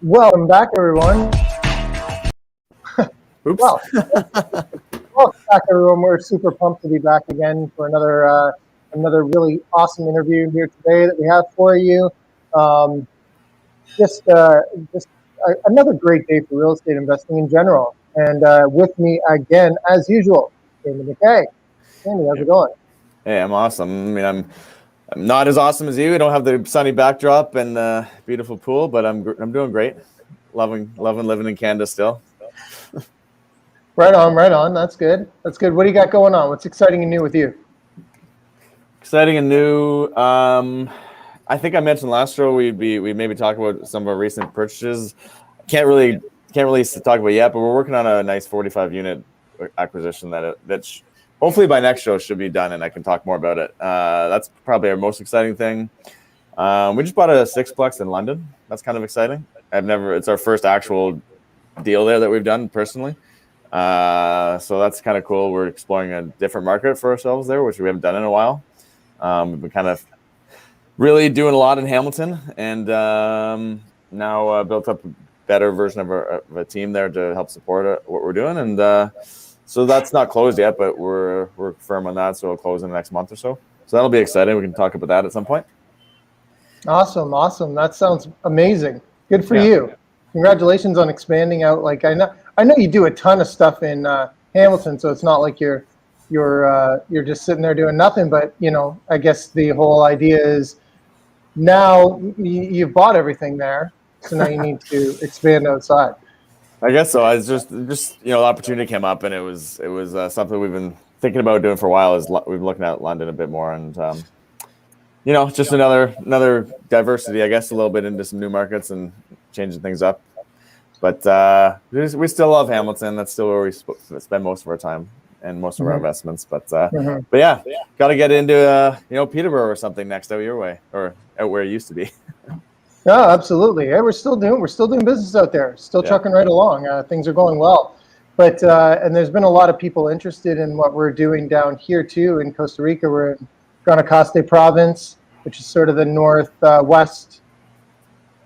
Welcome back, everyone. Oops. Well, welcome back, everyone. We're super pumped to be back again for another really awesome interview here today that we have for you. Just another great day for real estate investing in general. And with me again, as usual, Jamie McKay. Jamie, how's it going? Hey, I'm awesome. I mean, I'm not as awesome as you. I don't have the sunny backdrop and beautiful pool, but I'm doing great. Loving living in Canada still. Right on. That's good. What do you got going on? What's exciting and new with you? Exciting and new. I think I mentioned last show we'd maybe talk about some of our recent purchases. Can't really talk about it yet, but we're working on a nice 45 unit acquisition that hopefully by next show should be done, and I can talk more about it. That's probably our most exciting thing. We just bought a sixplex in London. That's kind of exciting. It's our first actual deal there that we've done personally. So that's kind of cool. We're exploring a different market for ourselves there, which we haven't done in a while. We've been kind of really doing a lot in Hamilton, and now built up a better version of a team there to help support what we're doing. And so that's not closed yet, but we're firm on that. So it'll close in the next month or so. So that'll be exciting. We can talk about that at some point. Awesome. That sounds amazing. Good for you. Congratulations on expanding out. Like I know you do a ton of stuff in Hamilton, so it's not like you're just sitting there doing nothing. But I guess the whole idea is now you've bought everything there, so now you need to expand outside. I guess so. I was just the opportunity came up, and it was something we've been thinking about doing for a while. We've been looking at London a bit more, and just another diversity, I guess, a little bit into some new markets and changing things up. But we still love Hamilton. That's still where we spend most of our time and most of our investments. But yeah, got to get into Peterborough or something next out your way, or out where it used to be. No, absolutely. Yeah, we're still doing business out there. Still trucking right along. Things are going well. But and there's been a lot of people interested in what we're doing down here too in Costa Rica. We're in Guanacaste province, which is sort of the northwest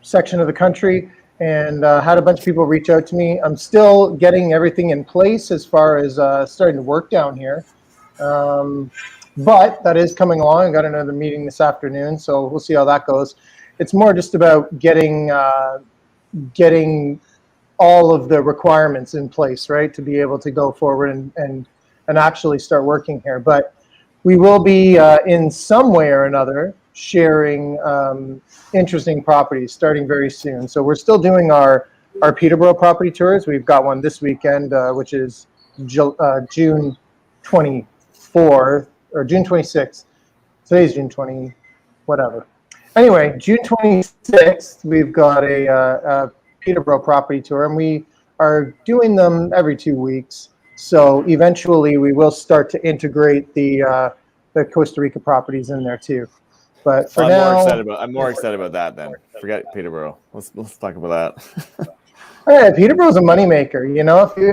section of the country, and had a bunch of people reach out to me. I'm still getting everything in place as far as starting to work down here. But that is coming along. I got another meeting this afternoon, so we'll see how that goes. It's more just about getting all of the requirements in place, right, to be able to go forward and actually start working here. But we will be in some way or another sharing interesting properties starting very soon. So we're still doing our Peterborough property tours. We've got one this weekend, which is June 24th or June 26th. Today's June 20, whatever. Anyway, June 26th, we've got a Peterborough property tour, and we are doing them every 2 weeks. So eventually we will start to integrate the Costa Rica properties in there too. But for now, I'm more excited about that then. Forget Peterborough. Let's talk about that. Yeah, Peterborough's a moneymaker.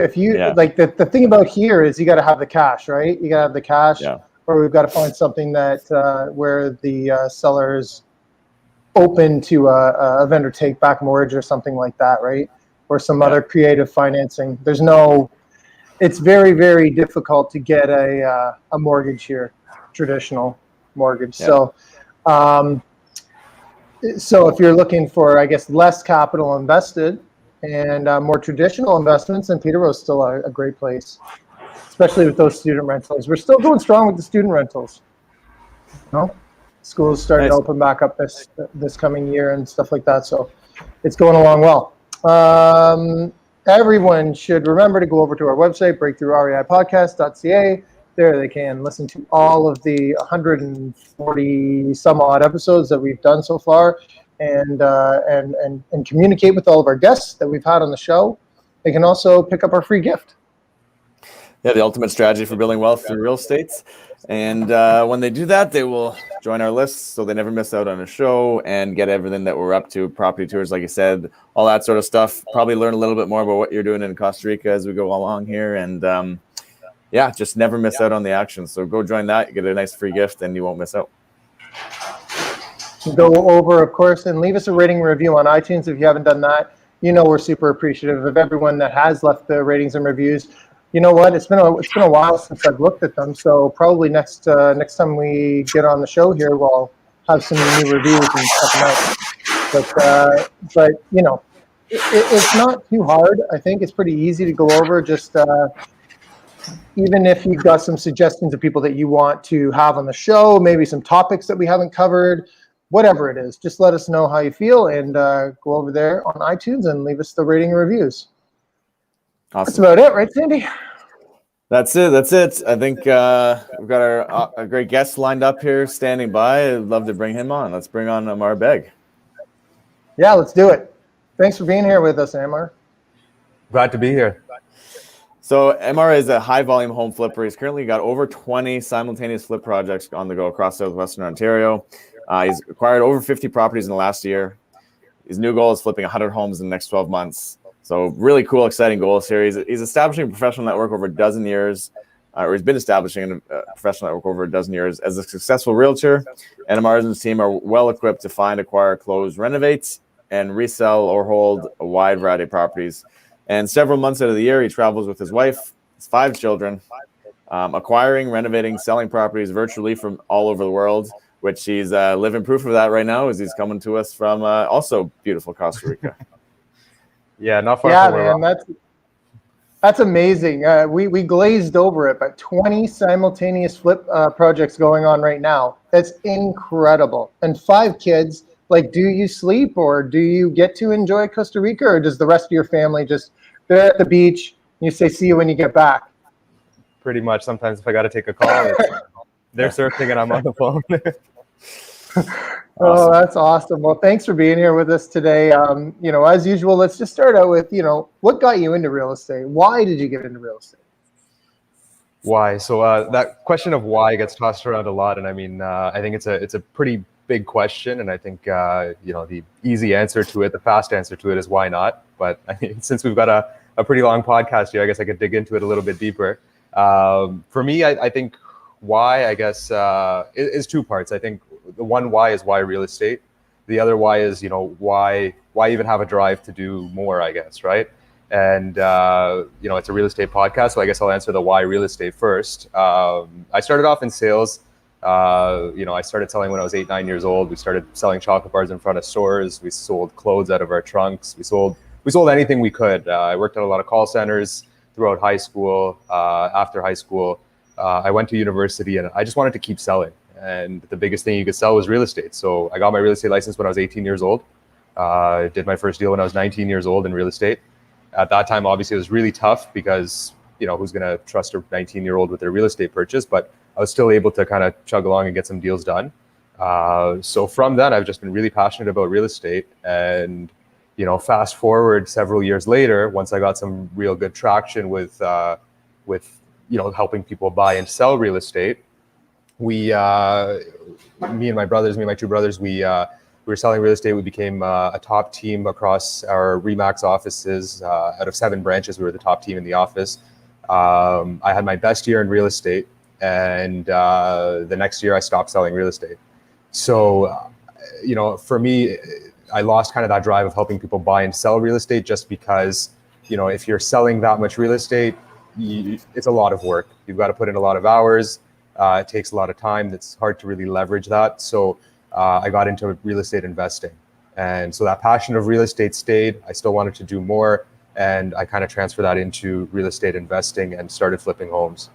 If you like the thing about here is you got to have the cash, right? You got to have the cash, or we've got to find something that where the seller is open to a vendor take back mortgage or something like that, right? Or some other creative financing. It's very, very difficult to get a mortgage here, traditional mortgage. So if you're looking for, I guess, less capital invested and more traditional investments, then Peterborough is still a great place, especially with those student rentals. We're still going strong with the student rentals. Schools starting to open back up this coming year and stuff like that. So it's going along well. Everyone should remember to go over to our website, breakthroughreipodcast.ca. There they can listen to all of the 140 some odd episodes that we've done so far, and communicate with all of our guests that we've had on the show. They can also pick up our free gift. Yeah, the ultimate strategy for building wealth through real estate. And when they do that, they will join our list so they never miss out on a show and get everything that we're up to, property tours, like I said, all that sort of stuff. Probably learn a little bit more about what you're doing in Costa Rica as we go along here. And just never miss out on the action. So go join that. You get a nice free gift and you won't miss out. Go over, of course, and leave us a rating review on iTunes if you haven't done that. we're super appreciative of everyone that has left the ratings and reviews. You know what? It's been a while since I've looked at them, so probably next time we get on the show here, we'll have some new reviews and check them out. But it's not too hard. I think it's pretty easy to go over. Just even if you've got some suggestions of people that you want to have on the show, maybe some topics that we haven't covered, whatever it is, just let us know how you feel and go over there on iTunes and leave us the rating and reviews. Awesome. That's about it, right, Sandy? That's it. I think we've got our great guest lined up here, standing by. I'd love to bring him on. Let's bring on Ammar Beg. Yeah, let's do it. Thanks for being here with us, Ammar. Glad to be here. So Ammar is a high-volume home flipper. He's currently got over 20 simultaneous flip projects on the go across southwestern Ontario. He's acquired over 50 properties in the last year. His new goal is flipping 100 homes in the next 12 months. So really cool, exciting goals here. He's establishing a professional network over a dozen years, or he's been establishing a professional network over a dozen years as a successful realtor. And Ammar and his team are well equipped to find, acquire, close, renovate, and resell or hold a wide variety of properties. And several months out of the year, he travels with his wife, his 5 children, acquiring, renovating, selling properties virtually from all over the world, which he's living proof of that right now as he's coming to us from also beautiful Costa Rica. Yeah, not far Yeah, from man, that's amazing. We glazed over it, but 20 simultaneous flip projects going on right now. That's incredible. And 5 kids. Like, do you sleep or do you get to enjoy Costa Rica, or does the rest of your family just, they're at the beach, and you say, see you when you get back? Pretty much. Sometimes if I got to take a call, they're surfing and I'm on the phone. Oh, that's awesome. Well, thanks for being here with us today. As usual, let's just start out with, what got you into real estate? Why did you get into real estate? Why? So that question of why gets tossed around a lot. And I mean, I think it's a pretty big question. And I think, the easy answer to it, the fast answer to it is why not? But I mean, since we've got a pretty long podcast here, I guess I could dig into it a little bit deeper. For me, I think why, I guess, is 2 parts. I think the one why is why real estate. The other why is, why even have a drive to do more, I guess, right? And, it's a real estate podcast, so I guess I'll answer the why real estate first. I started off in sales. I started selling when I was 8, 9 years old. We started selling chocolate bars in front of stores. We sold clothes out of our trunks. We sold anything we could. I worked at a lot of call centers throughout high school. After high school, I went to university and I just wanted to keep selling. And the biggest thing you could sell was real estate. So I got my real estate license when I was 18 years old. Did my first deal when I was 19 years old in real estate. At that time, obviously, it was really tough because, who's going to trust a 19-year-old with their real estate purchase? But I was still able to kind of chug along and get some deals done. So from then, I've just been really passionate about real estate. And, fast forward several years later, once I got some real good traction with helping people buy and sell real estate, me and my 2 brothers, we were selling real estate. We became a top team across our RE/MAX offices. Out of 7 branches, we were the top team in the office. I had my best year in real estate. And the next year I stopped selling real estate. So, for me, I lost kind of that drive of helping people buy and sell real estate just because, if you're selling that much real estate, it's a lot of work. You've got to put in a lot of hours. It takes a lot of time. It's hard to really leverage that. So I got into real estate investing. And so that passion of real estate stayed. I still wanted to do more. And I kind of transferred that into real estate investing and started flipping homes.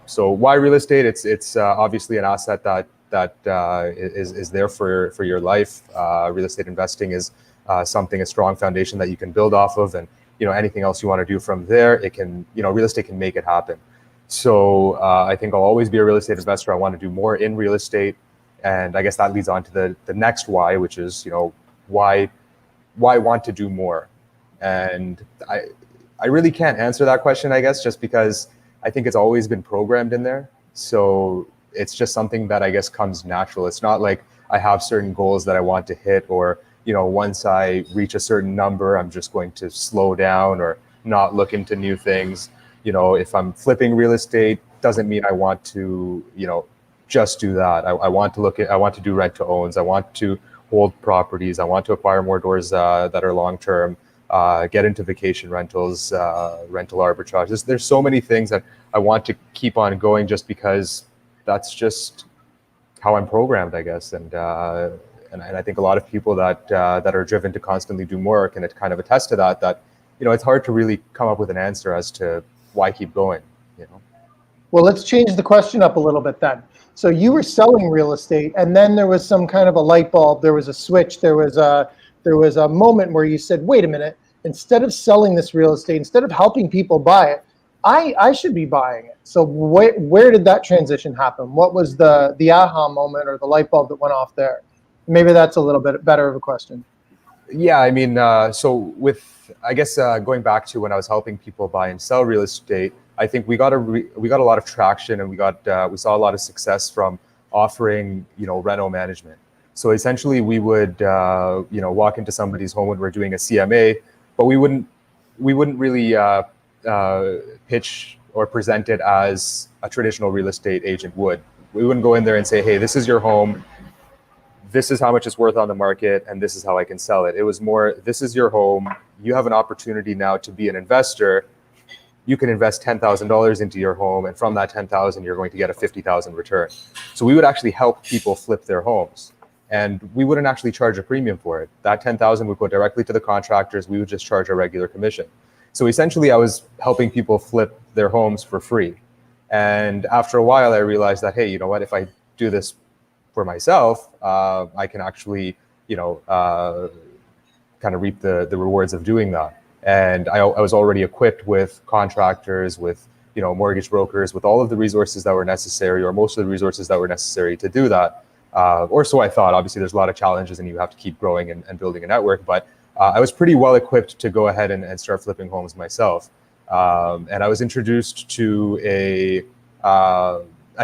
So why real estate? It's obviously an asset that is there for your life. Real estate investing is a strong foundation that you can build off of, and anything else you want to do from there, it can real estate can make it happen. So I think I'll always be a real estate investor. I want to do more in real estate, and I guess that leads on to the next why, which is why want to do more. And I really can't answer that question, I guess, just because I think it's always been programmed in there. So it's just something that I guess comes natural. It's not like I have certain goals that I want to hit, or, once I reach a certain number, I'm just going to slow down or not look into new things. If I'm flipping real estate, doesn't mean I want to, just do that. I want to do rent to owns. I want to hold properties. I want to acquire more doors that are long term. Get into vacation rentals, rental arbitrage. There's so many things that I want to keep on going just because that's just how I'm programmed, I guess. And I think a lot of people that are driven to constantly do more can kind of attest to that. That it's hard to really come up with an answer as to why keep going. Well, let's change the question up a little bit then. So you were selling real estate, and then there was some kind of a light bulb. There was a switch. There was a moment where you said, "Wait a minute! Instead of selling this real estate, instead of helping people buy it, I should be buying it." So where did that transition happen? What was the aha moment or the light bulb that went off there? Maybe that's a little bit better of a question. Yeah, I mean, so with, I guess, going back to when I was helping people buy and sell real estate, I think we got a lot of traction, and we saw a lot of success from offering, reno management. So essentially, we would, walk into somebody's home when we're doing a CMA, but we wouldn't really pitch or present it as a traditional real estate agent would. We wouldn't go in there and say, "Hey, this is your home. This is how much it's worth on the market, and this is how I can sell it." It was more, "This is your home. You have an opportunity now to be an investor. You can invest $10,000 into your home, and from that 10,000, you're going to get a 50,000 return." So we would actually help people flip their homes, and we wouldn't actually charge a premium for it. That 10,000 would go directly to the contractors. We would just charge a regular commission. So essentially, I was helping people flip their homes for free. And after a while, I realized that, hey, you know what? If I do this for myself, I can actually, kind of reap the rewards of doing that. And I was already equipped with contractors, with mortgage brokers, with all of the resources that were necessary, or most of the resources that were necessary to do that. Or so I thought. Obviously, there's a lot of challenges, and you have to keep growing and building a network. But I was pretty well equipped to go ahead and start flipping homes myself. And I was introduced to a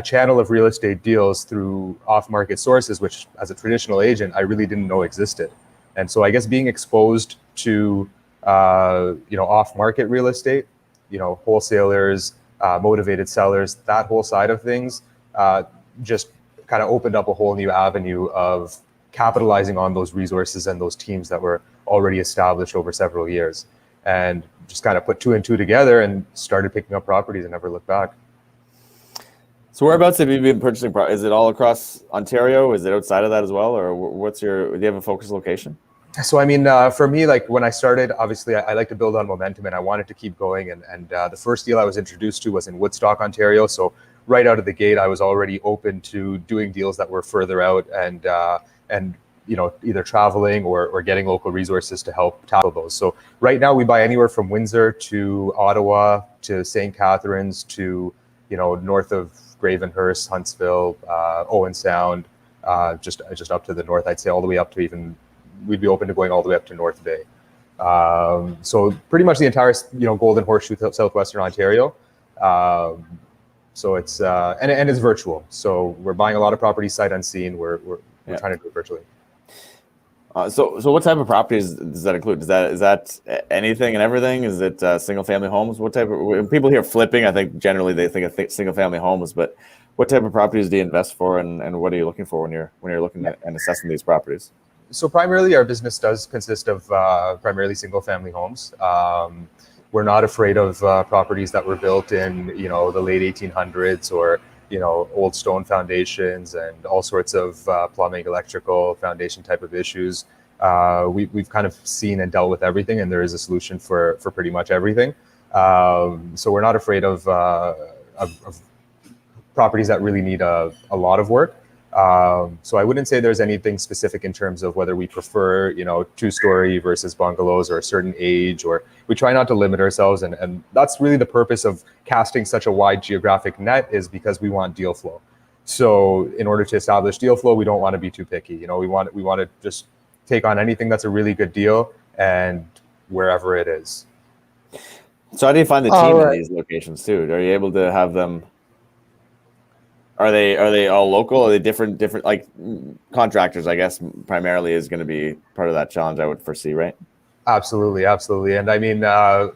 channel of real estate deals through off-market sources, which, as a traditional agent, I really didn't know existed. And so I guess being exposed to off-market real estate, wholesalers, motivated sellers, that whole side of things, just kind of opened up a whole new avenue of capitalizing on those resources and those teams that were already established over several years, and just kind of put two and two together and started picking up properties and never looked back. So whereabouts have you been purchasing? Is it all across Ontario? Is it outside of that as well? Or do you have a focus location? So, I mean, for me, like when I started, obviously I like to build on momentum, and I wanted to keep going. And the first deal I was introduced to was in Woodstock, Ontario. So right out of the gate, I was already open to doing deals that were further out and either traveling or getting local resources to help tackle those. So right now we buy anywhere from Windsor to Ottawa to St. Catharines to, north of Gravenhurst, Huntsville, Owen Sound, just up to the north. I'd say all the way up to we'd be open to going all the way up to North Bay. So pretty much the entire, Golden Horseshoe, Southwestern Ontario. So it's and it's virtual. So we're buying a lot of properties sight unseen. We're trying to do it virtually. So what type of properties does that include? Is that anything and everything? Is it single family homes? What type of, when people hear flipping, I think generally they think of single family homes, but what type of properties do you invest for, and what are you looking for when you're looking at and assessing these properties? So primarily our business does consist of primarily single family homes. We're not afraid of properties that were built in, the late 1800s or, old stone foundations and all sorts of plumbing, electrical, foundation type of issues. We've kind of seen and dealt with everything, and there is a solution for pretty much everything. So we're not afraid of properties that really need a lot of work. So I wouldn't say there's anything specific in terms of whether we prefer, 2-story versus bungalows or a certain age, or we try not to limit ourselves. And that's really the purpose of casting such a wide geographic net, is because we want deal flow. So in order to establish deal flow, we don't want to be too picky. We want to just take on anything that's a really good deal, and wherever it is. So how do you find the team in these locations too? Are you able to have them? Are they all local? Are they different? Like contractors, I guess, primarily is going to be part of that challenge, I would foresee, right? Absolutely. And I mean,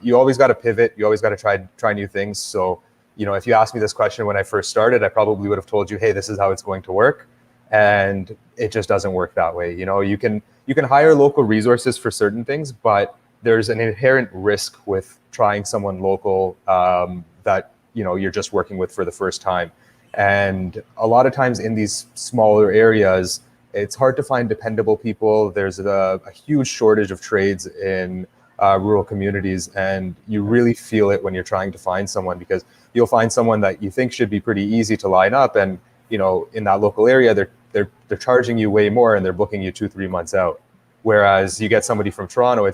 you always got to pivot. You always got to try new things. So, if you asked me this question when I first started, I probably would have told you, hey, this is how it's going to work. and it just doesn't work that way. You can hire local resources for certain things, but there's an inherent risk with trying someone local that you're just working with for the first time. And a lot of times in these smaller areas, it's hard to find dependable people. There's a huge shortage of trades in rural communities, and you really feel it when you're trying to find someone, because you'll find someone that you think should be pretty easy to line up, and in that local area, they're charging you way more, and they're booking you 2-3 months out. Whereas you get somebody from Toronto,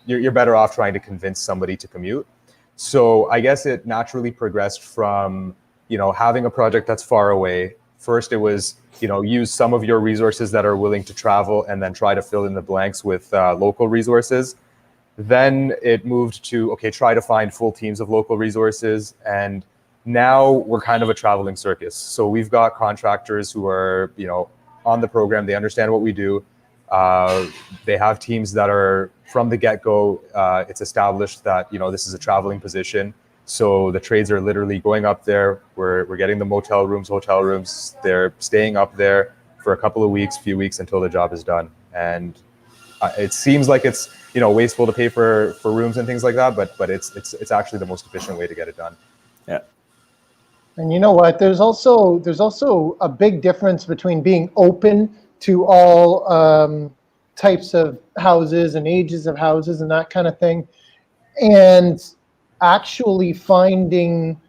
you're better off trying to convince somebody to commute. So I guess it naturally progressed from having a project that's far away. First, it was use some of your resources that are willing to travel, and then try to fill in the blanks with local resources. Then it moved to, okay, try to find full teams of local resources. And now we're kind of a traveling circus. So we've got contractors who are, on the program. They understand what we do. They have teams that are from the get-go. It's established that, this is a traveling position. So the trades are literally going up there. We're getting the hotel rooms. They're staying up there for a couple of weeks, few weeks, until the job is done. And it seems like it's wasteful to pay for rooms and things like that, but it's actually the most efficient way to get it done. Yeah. And you know what? There's also a big difference between being open to all types of houses and ages of houses and that kind of thing, and actually finding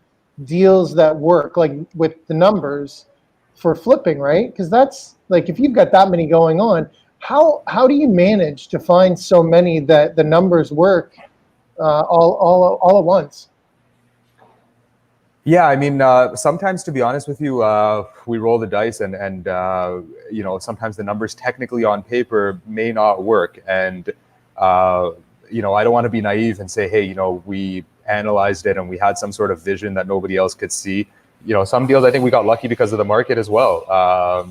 deals that work, like with the numbers for flipping, right? Because that's like, if you've got that many going on, how do you manage to find so many that the numbers work all at once? Yeah, I mean, sometimes, to be honest with you, we roll the dice, and sometimes the numbers technically on paper may not work. And I don't want to be naive and say, hey, we analyzed it and we had some sort of vision that nobody else could see. Some deals, I think we got lucky because of the market as well.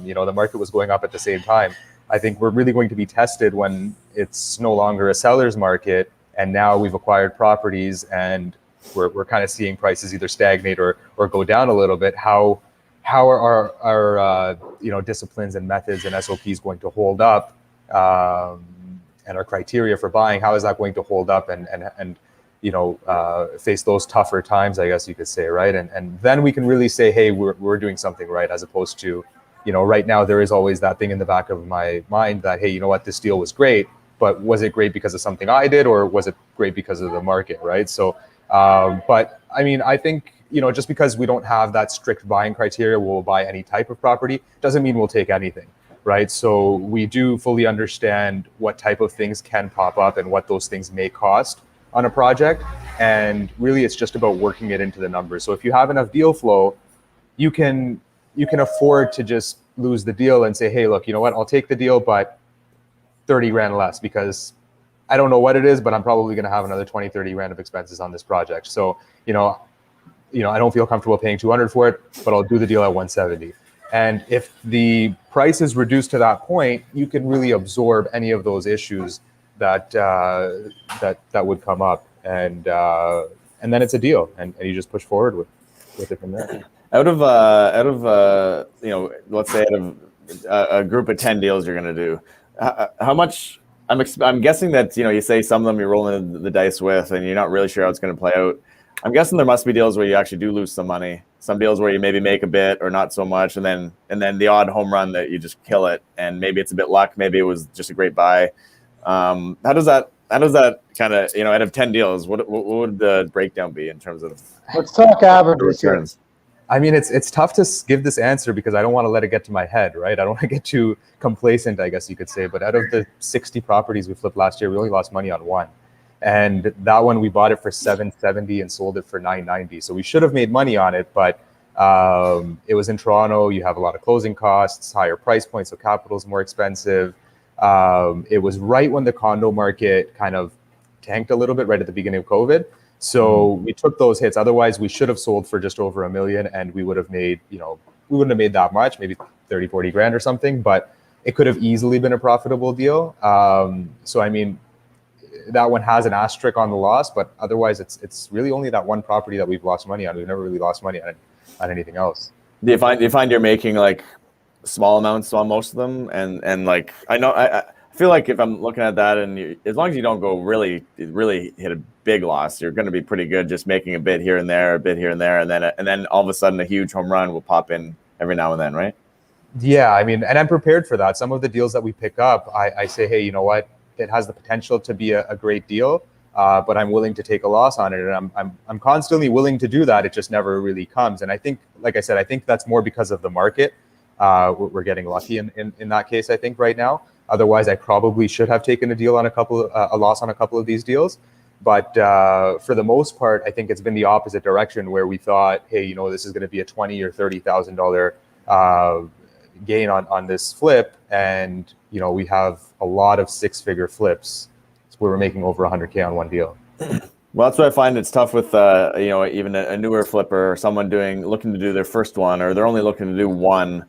The market was going up at the same time. I think we're really going to be tested when it's no longer a seller's market, and now we've acquired properties and we're kind of seeing prices either stagnate or go down a little bit. How are our disciplines and methods and SOPs going to hold up, and our criteria for buying, how is that going to hold up and face those tougher times, I guess you could say, right? And then we can really say, hey, we're doing something right, as opposed to, right now there is always that thing in the back of my mind that, hey, this deal was great, but was it great because of something I did, or was it great because of the market, right? So, but I mean, I think, just because we don't have that strict buying criteria, we'll buy any type of property, doesn't mean we'll take anything, right? So we do fully understand what type of things can pop up and what those things may cost on a project. And really, it's just about working it into the numbers. So if you have enough deal flow, you can afford to just lose the deal and say, hey, look, you know what, I'll take the deal, but 30 grand less, because I don't know what it is, but I'm probably going to have another 20-30 grand of expenses on this project. So, I don't feel comfortable paying 200 for it, but I'll do the deal at 170. And if the price is reduced to that point, you can really absorb any of those issues that would come up, and then it's a deal, and you just push forward with it from there. Out of let's say out of a group of 10 deals you're going to do, how much? I'm guessing that you say some of them you're rolling the dice with, and you're not really sure how it's going to play out. I'm guessing there must be deals where you actually do lose some money. Some deals where you maybe make a bit or not so much, and then the odd home run that you just kill it, and maybe it's a bit luck, maybe it was just a great buy. How does that kind of, out of 10 deals, what would the breakdown be in terms of? Let's talk averages here. I mean, it's tough to give this answer because I don't want to let it get to my head, right? I don't want to get too complacent, I guess you could say. But out of the 60 properties we flipped last year, we only lost money on one. And that one, we bought it for $770 and sold it for $990. So we should have made money on it, but it was in Toronto. You have a lot of closing costs, higher price points, so capital is more expensive. It was right when the condo market kind of tanked a little bit, right at the beginning of COVID. So we took those hits. Otherwise, we should have sold for just over $1 million, and we would have made, we wouldn't have made that much, maybe 30, 40 grand or something, but it could have easily been a profitable deal. So, I mean, that one has an asterisk on the loss, but otherwise it's really only that one property that we've lost money on. We've never really lost money on anything else. Do you find you're making like small amounts on most of them, and like I feel like if I'm looking at that, and as long as you don't go really hit a big loss, you're going to be pretty good just making a bit here and there, and then all of a sudden a huge home run will pop in every now and then, right? Yeah, I mean, and I'm prepared for that. Some of the deals that we pick up, I say, hey, you know what? It has the potential to be a great deal, but I'm willing to take a loss on it, and I'm constantly willing to do that. It just never really comes. And I think, like I said, I think that's more because of the market. We're getting lucky in that case, I think, right now. Otherwise, I probably should have taken a deal on a loss on a couple of these deals. But for the most part, I think it's been the opposite direction, where we thought, hey, you know, this is going to be a $20,000 or $30,000 gain on this flip, and you know, we have a lot of six-figure flips, so we were making over 100K on one deal. Well, that's what I find it's tough with you know, even a newer flipper or someone looking to do their first one, or they're only looking to do one.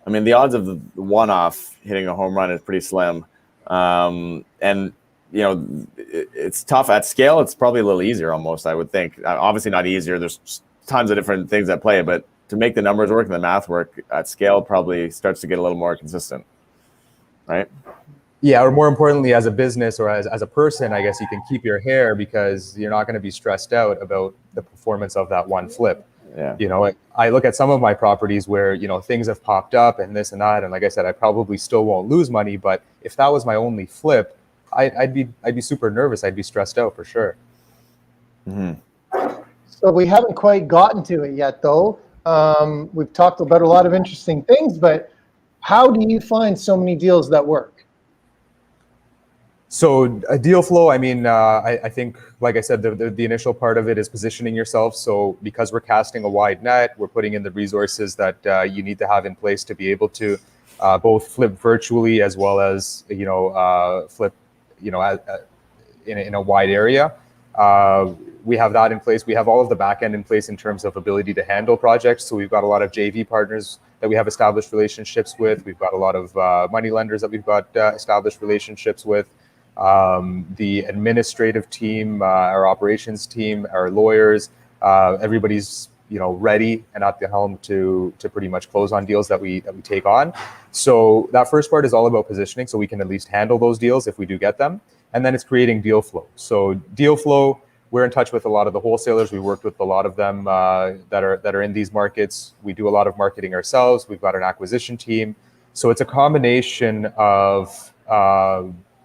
I mean, the odds of the one-off hitting a home run is pretty slim, and you know, it's tough at scale. It's probably a little easier, almost, I would think. Obviously not easier, there's tons of different things at play, but to make the numbers work and the math work at scale probably starts to get a little more consistent, right? Yeah, or more importantly, as a business or as a person, I guess you can keep your hair, because you're not going to be stressed out about the performance of that one flip. Yeah. You know, I look at some of my properties where, you know, things have popped up and this and that, and like I said, I probably still won't lose money, but if that was my only flip, I'd be super nervous. I'd be stressed out for sure. Mm-hmm. So we haven't quite gotten to it yet, though. We've talked about a lot of interesting things, but how do you find so many deals that work? So a deal flow, I mean, I think, like I said, the initial part of it is positioning yourself. So because we're casting a wide net, we're putting in the resources that you need to have in place to be able to both flip virtually as well as, you know, flip, you know, in a wide area. We have that in place. We have all of the back end in place in terms of ability to handle projects. So we've got a lot of JV partners that we have established relationships with. We've got a lot of money lenders that we've got established relationships with. The administrative team, our operations team, our lawyers, everybody's, you know, ready and at the helm to pretty much close on deals that we take on. So that first part is all about positioning, so we can at least handle those deals if we do get them. And then it's creating deal flow. So deal flow, we're in touch with a lot of the wholesalers. We worked with a lot of them that are in these markets. We do a lot of marketing ourselves. We've got an acquisition team. So it's a combination of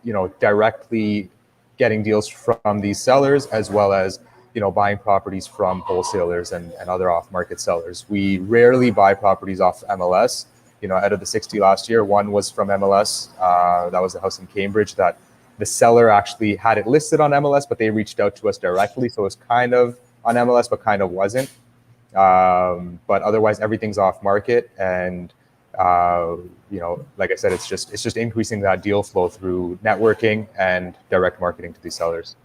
you know, directly getting deals from these sellers, as well as, you know, buying properties from wholesalers and other off-market sellers. We rarely buy properties off MLS. You know, out of the 60 last year, one was from MLS. That was a house in Cambridge that the seller actually had it listed on MLS, but they reached out to us directly. So it's kind of on MLS, but kind of wasn't. But otherwise, everything's off market. And, you know, like I said, it's just increasing that deal flow through networking and direct marketing to these sellers.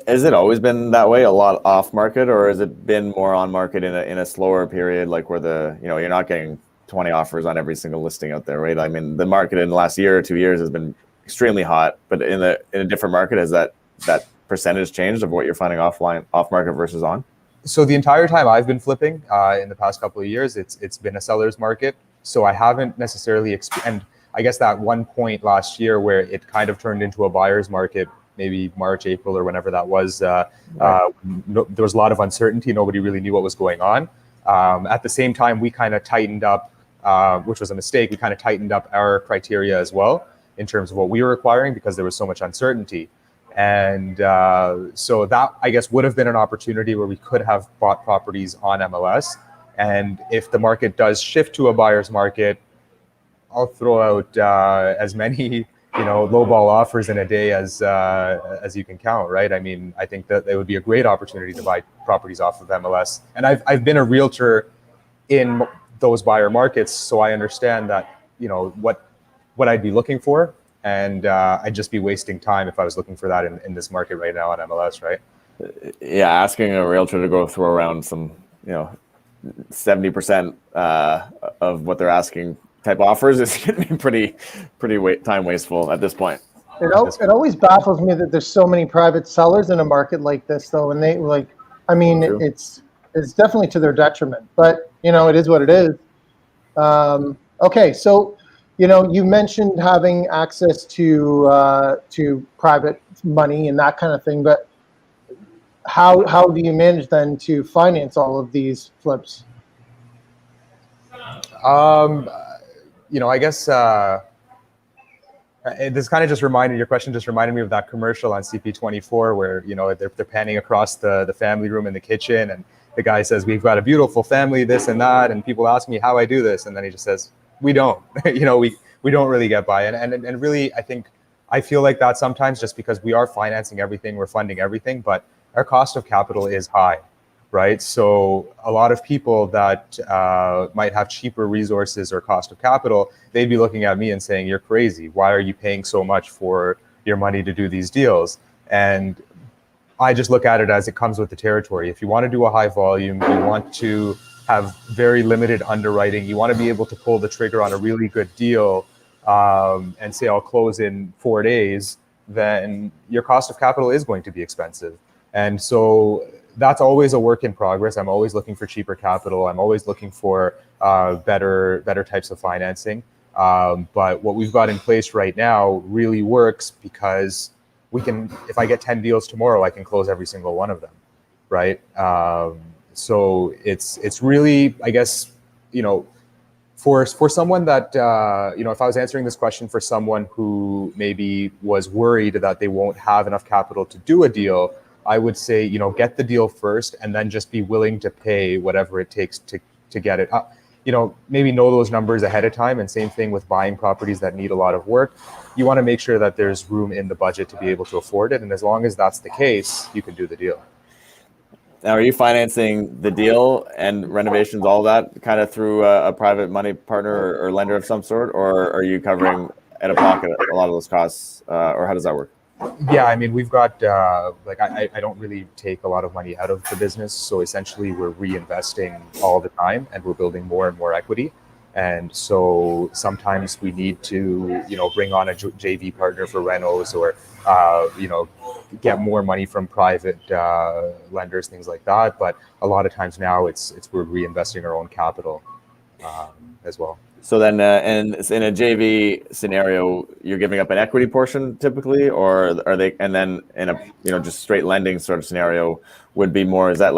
Has it always been that way, a lot off market, or has it been more on market in a slower period, like where you know, you're not getting 20 offers on every single listing out there, right? I mean, the market in the last year or 2 years has been extremely hot, but in a different market, has that percentage changed of what you're finding off market versus on? So the entire time I've been flipping in the past couple of years, it's been a seller's market. So I haven't necessarily and I guess that one point last year where it kind of turned into a buyer's market, maybe March, April, or whenever that was, there was a lot of uncertainty. Nobody really knew what was going on. At the same time, we kind of tightened up, which was a mistake. We kind of tightened up our criteria as well in terms of what we were requiring, because there was so much uncertainty. And so that, I guess, would have been an opportunity where we could have bought properties on MLS. And if the market does shift to a buyer's market, I'll throw out as many, you know, lowball offers in a day as you can count, right? I mean, I think that it would be a great opportunity to buy properties off of MLS. And I've been a realtor in those buyer markets, so I understand that, you know, what I'd be looking for, and I'd just be wasting time if I was looking for that in this market right now on MLS, right? Yeah, asking a realtor to go throw around some, you know, 70% of what they're asking type offers is going to be pretty time wasteful at this point. It always baffles me that there's so many private sellers in a market like this, though, and they I mean, it's definitely to their detriment, but you know, it is what it is. Okay, so you mentioned having access to private money and that kind of thing, but how do you manage then to finance all of these flips? I guess this kind of just reminded your question just reminded me of that commercial on CP24 where they're panning across the family room in the kitchen, and the guy says, "We've got a beautiful family, this and that," and people ask me how I do this, and then he just says, "We don't." We don't really get by, and really I feel like that sometimes just because we are financing everything, we're funding everything, but our cost of capital is high. Right. So a lot of people that might have cheaper resources or cost of capital, they'd be looking at me and saying, "You're crazy. Why are you paying so much for your money to do these deals?" And I just look at it as it comes with the territory. If you want to do a high volume, you want to have very limited underwriting, you want to be able to pull the trigger on a really good deal and say, "I'll close in 4 days," then your cost of capital is going to be expensive. And so that's always a work in progress. I'm always looking for cheaper capital. I'm always looking for better types of financing. But what we've got in place right now really works because if I get 10 deals tomorrow, I can close every single one of them, right? So it's really, I guess, for someone that, if I was answering this question for someone who maybe was worried that they won't have enough capital to do a deal, I would say, get the deal first and then just be willing to pay whatever it takes to get it. Maybe know those numbers ahead of time. And same thing with buying properties that need a lot of work. You want to make sure that there's room in the budget to be able to afford it. And as long as that's the case, you can do the deal. Now, are you financing the deal and renovations, all that kind of through a private money partner or lender of some sort, or are you covering out of pocket a lot of those costs, or how does that work? Yeah, I mean, we've got I don't really take a lot of money out of the business, so essentially we're reinvesting all the time, and we're building more and more equity. And so sometimes we need to, bring on a JV partner for renos, or get more money from private lenders, things like that. But a lot of times now, it's we're reinvesting our own capital as well. So then, in a JV scenario, you're giving up an equity portion typically, or are they? And then in a just straight lending sort of scenario, would be more. Is that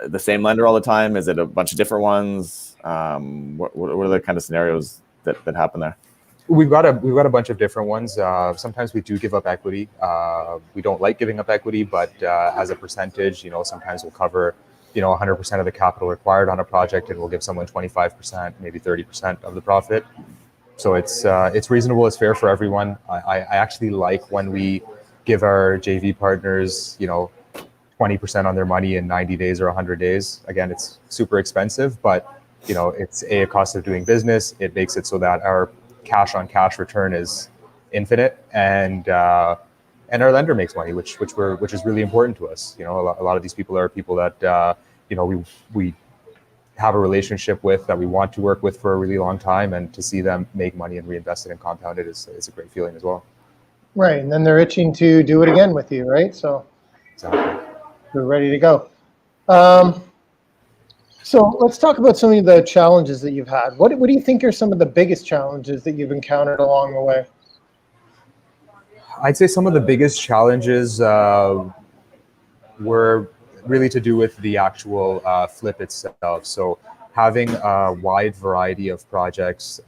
the same lender all the time? Is it a bunch of different ones? What are the kind of scenarios that happen there? We've got a bunch of different ones. Sometimes we do give up equity. We don't like giving up equity, but as a percentage, sometimes we'll cover 100% of the capital required on a project, and we'll give someone 25%, maybe 30% of the profit. So it's reasonable, it's fair for everyone. I actually like when we give our JV partners, 20% on their money in 90 days or 100 days. Again, it's super expensive, but it's a cost of doing business. It makes it so that our cash on cash return is infinite, and our lender makes money, which is really important to us. A lot of these people are people that we have a relationship with, that we want to work with for a really long time, and to see them make money and reinvest it and compound it is a great feeling as well. Right, and then they're itching to do it again with you, right? So exactly. We're ready to go. So let's talk about some of the challenges that you've had. What do you think are some of the biggest challenges that you've encountered along the way? I'd say some of the biggest challenges were really to do with the actual flip itself. So having a wide variety of projects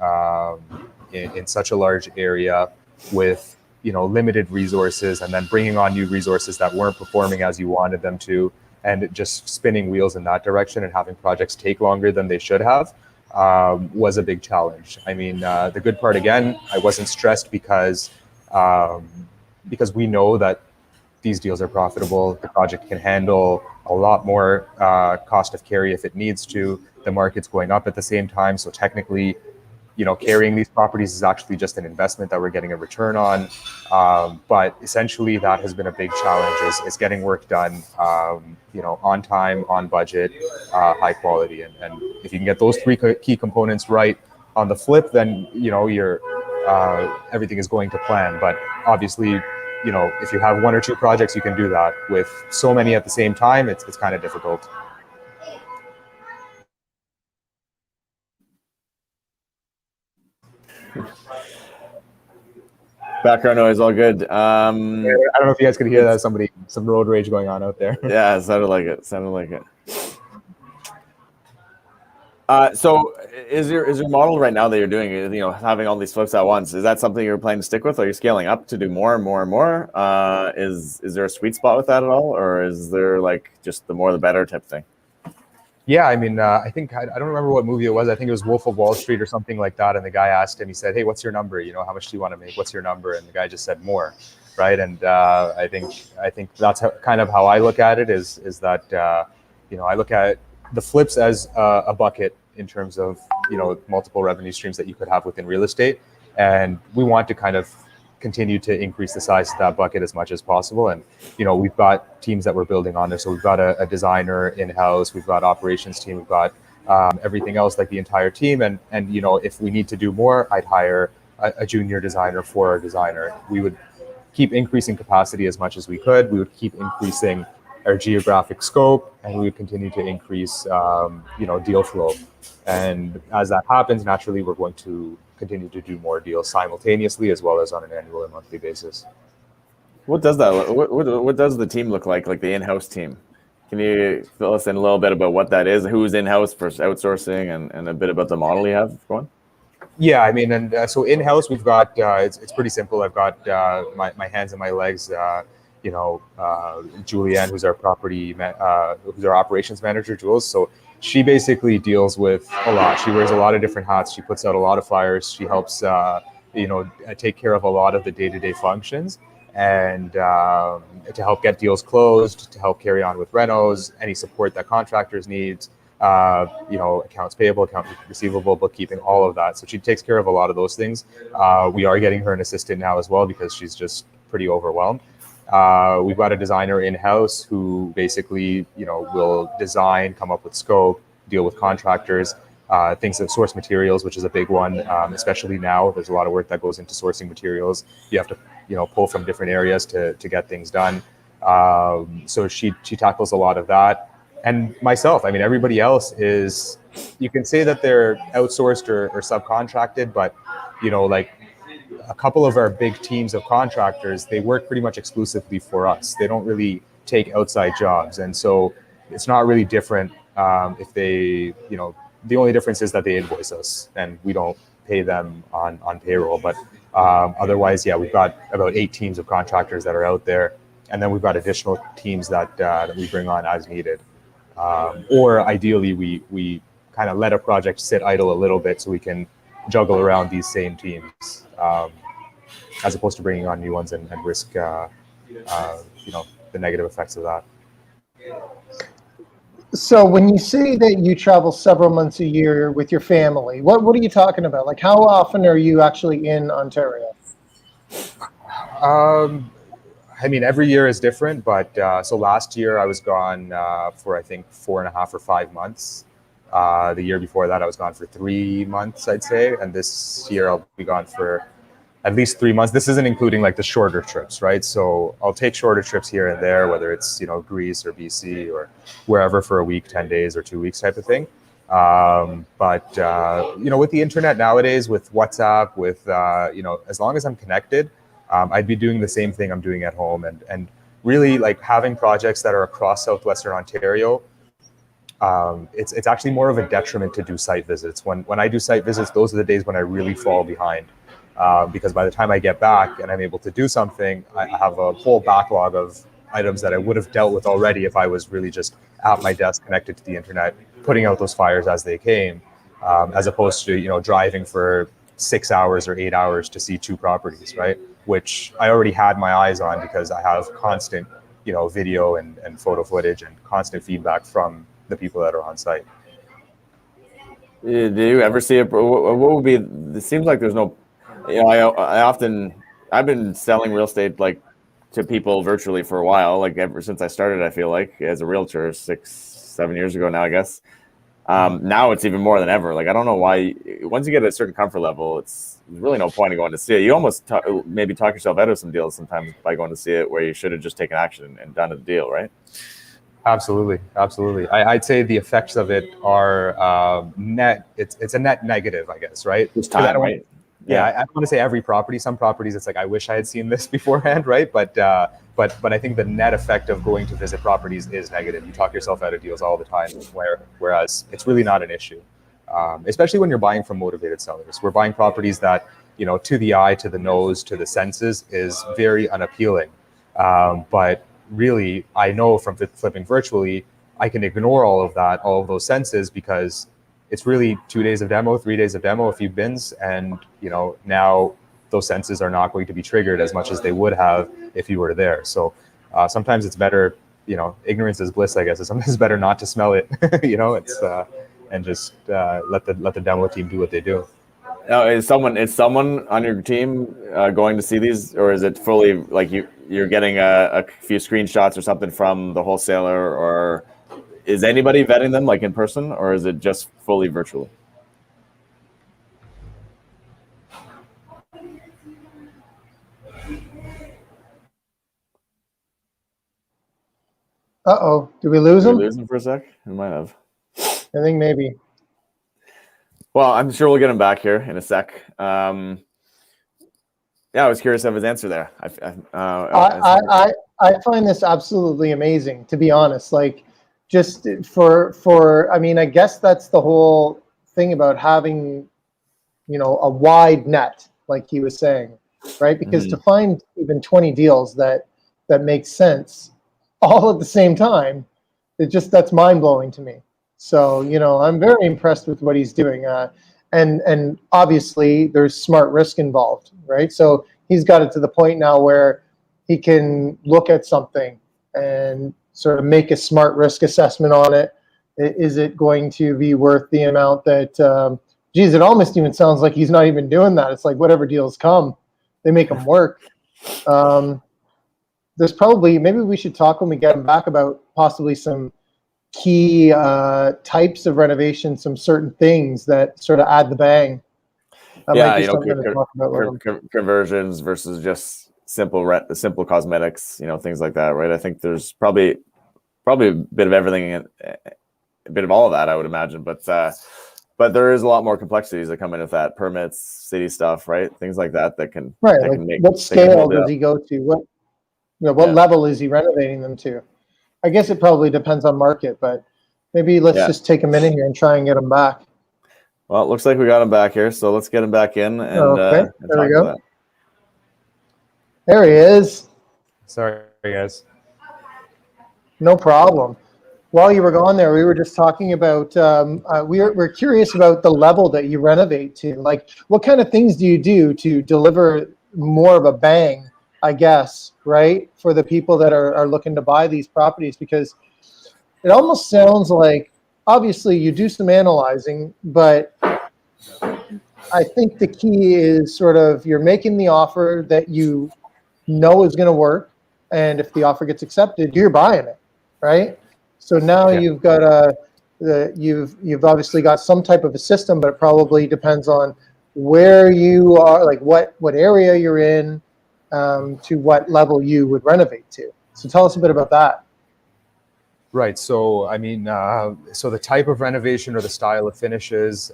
in such a large area with limited resources, and then bringing on new resources that weren't performing as you wanted them to, and just spinning wheels in that direction and having projects take longer than they should have was a big challenge. I mean, the good part, again, I wasn't stressed because we know that these deals are profitable. The project can handle a lot more cost of carry if it needs to. The market's going up at the same time, so technically, carrying these properties is actually just an investment that we're getting a return on. But essentially, that has been a big challenge: is getting work done, on time, on budget, high quality. And if you can get those three key components right on the flip, then you're everything is going to plan. But obviously, if you have one or two projects, you can do that. With so many at the same time, it's kind of difficult. Background noise, all good. I don't know if you guys could hear that. Some road rage going on out there. Yeah, it sounded like it. So is your model right now that you're doing, having all these folks at once, is that something you're planning to stick with? Are you scaling up to do more and more and more? Is there a sweet spot with that at all? Or is there like just the more the better type thing? Yeah, I mean, I think, I don't remember what movie it was. I think it was Wolf of Wall Street or something like that. And the guy asked him, he said, hey, what's your number? How much do you want to make? What's your number? And the guy just said more, right? And I think that's kind of how I look at it is that, I look at the flips as a bucket in terms of, multiple revenue streams that you could have within real estate. And we want to kind of continue to increase the size of that bucket as much as possible. And, we've got teams that we're building on there. So we've got a designer in-house, we've got operations team, we've got everything else, like the entire team. And if we need to do more, I'd hire a junior designer for a designer. We would keep increasing capacity as much as we could. We would keep increasing our geographic scope, and we would continue to increase, deal flow. And as that happens, naturally, we're going to continue to do more deals simultaneously, as well as on an annual and monthly basis. What does that? What does the team look like the in-house team? Can you fill us in a little bit about what that is? Who's in-house versus outsourcing, and a bit about the model you have going? Yeah, I mean, and so in-house we've got it's pretty simple. I've got my hands and my legs. Julianne, who's our who's our operations manager, Jules. So she basically deals with a lot. She wears a lot of different hats. She puts out a lot of fires. She helps, take care of a lot of the day-to-day functions, and to help get deals closed, to help carry on with renos, any support that contractors needs, accounts payable, accounts receivable, bookkeeping, all of that. So she takes care of a lot of those things. We are getting her an assistant now as well because she's just pretty overwhelmed. We've got a designer in-house who basically, will design, come up with scope, deal with contractors, things that source materials, which is a big one, especially now. There's a lot of work that goes into sourcing materials. You have to, pull from different areas to get things done. So she tackles a lot of that. And myself, I mean, everybody else is, you can say that they're outsourced or subcontracted, but, a couple of our big teams of contractors, they work pretty much exclusively for us. They don't really take outside jobs. And so it's not really different if they, the only difference is that they invoice us and we don't pay them on payroll. But otherwise, yeah, we've got about 8 teams of contractors that are out there. And then we've got additional teams that we bring on as needed. Or ideally, we kind of let a project sit idle a little bit so we can juggle around these same teams, as opposed to bringing on new ones and risk, the negative effects of that. So when you say that you travel several months a year with your family, what are you talking about? Like, how often are you actually in Ontario? I mean, every year is different, but so last year I was gone for, I think, 4.5 or 5 months. The year before that, I was gone for 3 months, I'd say. And this year I'll be gone for at least 3 months. This isn't including like the shorter trips, right? So I'll take shorter trips here and there, whether it's, Greece or BC or wherever for a week, 10 days or 2 weeks type of thing. But with the internet nowadays, with WhatsApp, with, as long as I'm connected, I'd be doing the same thing I'm doing at home. And really, like, having projects that are across Southwestern Ontario, it's actually more of a detriment to do site visits. When I do site visits, those are the days when I really fall behind. Because by the time I get back and I'm able to do something, I have a whole backlog of items that I would have dealt with already if I was really just at my desk connected to the internet, putting out those fires as they came, as opposed to, driving for 6 hours or 8 hours to see 2 properties, right? Which I already had my eyes on because I have constant, video and photo footage and constant feedback from the people that are on site. Do you ever see it? What would be, it seems like there's no, I've been selling real estate like to people virtually for a while, like ever since I started, I feel like, as a realtor 6-7 years ago now, I guess. Now it's even more than ever. Like, I don't know why, once you get a certain comfort level, there's really no point in going to see it. You almost maybe talk yourself out of some deals sometimes by going to see it where you should have just taken action and done the deal, right? Absolutely. I'd say the effects of it are net. It's a net negative, I guess, right? It's time, right? Yeah, I don't want to say every property. Some properties, it's like I wish I had seen this beforehand, right? But I think the net effect of going to visit properties is negative. You talk yourself out of deals all the time, whereas it's really not an issue, especially when you're buying from motivated sellers. We're buying properties that, to the eye, to the nose, to the senses, is very unappealing. But really, I know from flipping virtually, I can ignore all of that, all of those senses, because it's really 2 days of demo, 3 days of demo, a few bins, and now those senses are not going to be triggered as much as they would have if you were there. So sometimes it's better, ignorance is bliss, I guess. It's sometimes better not to smell it, it's and just let the demo team do what they do. Now, is someone on your team going to see these, or is it fully like you're getting a few screenshots or something from the wholesaler, or is anybody vetting them like in person, or is it just fully virtually? Uh-oh, did we lose Did him? we lose him for a sec? We might have. I think maybe. Well, I'm sure we'll get him back here in a sec. Yeah, I was curious of his answer there. I find this absolutely amazing, to be honest. Like, just for I mean, I guess that's the whole thing about having, a wide net, like he was saying, right? Because to find even 20 deals that make sense all at the same time, that's mind blowing to me. So, I'm very impressed with what he's doing. And obviously there's smart risk involved, right? So he's got it to the point now where he can look at something and sort of make a smart risk assessment on it. Is it going to be worth the amount that, geez, it almost even sounds like he's not even doing that. It's like whatever deals come, they make them work. There's probably, maybe we should talk when we get him back about possibly some key types of renovation, some certain things that sort of add the bang. Conversions versus just simple cosmetics, things like that, right? I think there's probably a bit of everything, a bit of all of that, I would imagine, but there is a lot more complexities that come in with that, permits, city stuff, right? Things like that can right. Like, what scale does he go to? What level is he renovating them to? I guess it probably depends on market, but maybe let's just take a minute here and try and get him back. Well, it looks like we got him back here, so let's get him back in and okay. There we go. That. There he is. Sorry, guys. No problem. While you were gone there, we were just talking about, we're curious about the level that you renovate to. Like, what kind of things do you do to deliver more of a bang, I guess, right, for the people that are looking to buy these properties? Because it almost sounds like, obviously, you do some analyzing, but I think the key is sort of you're making the offer that you know is going to work, and if the offer gets accepted, you're buying it, right? So now you've got you've obviously got some type of a system, but it probably depends on where you are, like what area you're in, to what level you would renovate to. So tell us a bit about that. Right. So, I mean, so the type of renovation or the style of finishes,